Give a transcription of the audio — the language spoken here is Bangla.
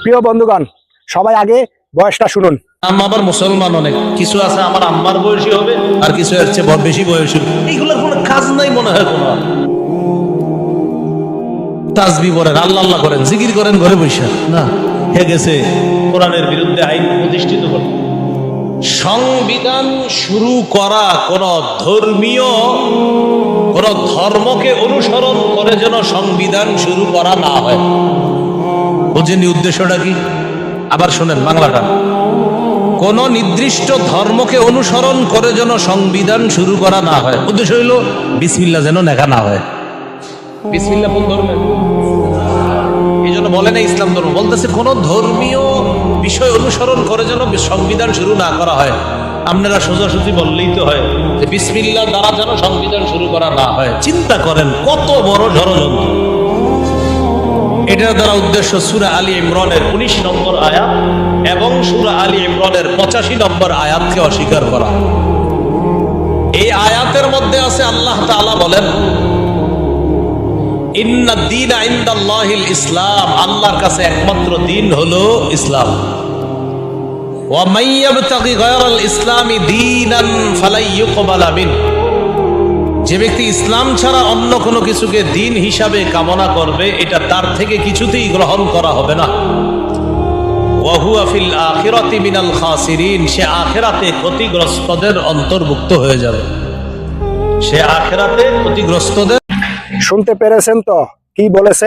প্রিয় বন্ধুগণ, সবাই আগে বয়সটা শুনুন। আবার মুসলমান অনেক কিছু আছে আমার আম্মার বয়সী হবে, আর কিছু এর চেয়ে বেশি বয়সী। এইগুলোর কোনো কাজ নাই মনে হয়। কোনো তাসবিহ পড়েন, আল্লাহ আল্লাহ করেন, জিকির করেন ঘরে বসে না, হে গেছে কোরআনের বিরুদ্ধে আইন প্রতিষ্ঠিত করে। সংবিধান শুরু করা কোন ধর্মীয় কোন ধর্মকে অনুসরণ করে যেন সংবিধান শুরু করা না হয়। বুঝেনি উদ্দেশ্যটা কি? আবার শোনেন বাংলাটা। কোন নির্দিষ্ট ধর্মকে অনুসরণ করে যেন সংবিধান শুরু করা না হয়। উদ্দেশ্য হইল বিসমিল্লাহ যেন লেখা না হয়। বিসমিল্লাহ কোন ধর্মের? এই জন্য বলে না ইসলাম ধর্ম, বলতেছে কোন ধর্মীয় বিষয় অনুসরণ করে যেন সংবিধান শুরু না করা হয়। আপনারা সোজাসুজি বললেই তো হয় যে বিসমিল্লাহ দ্বারা যেন সংবিধান শুরু করা না হয়। চিন্তা করেন কত বড় ষড়যন্ত্র। এটার দ্বারা উদ্দেশ্য সূরা আলী ইমরানের 19 নম্বর আয়াত এবং সূরা আলী ইমরানের 85 নম্বর আয়াতকে অস্বীকার করা। এই আয়াতের মধ্যে আছে আল্লাহ তাআলা বলেন, ইন্নাদ দীনা ইনদাল্লাহিল ইসলাম, আল্লাহর কাছে একমাত্র দিন হলো ইসলাম। ওয়া মান ইয়াবতাগি গায়রাল ইসলামি দীনান ফালাই ইউকবালা মিনহু, যে ব্যক্তি ইসলাম ছাড়া অন্য কোনো কিছুকে দিন হিসাবে কামনা করবে, এটা তার থেকে কিছুতেই গ্রহণ করা হবে না। ওয়া হুয়া ফিল আখিরাতি মিনাল খাসিরিন, সে আখিরাতে ক্ষতিগ্রস্তদের অন্তর্ভুক্ত হয়ে যাবে। সে আখিরাতে ক্ষতিগ্রস্তদের। শুনতে পেরেছেন তো কি বলেছে?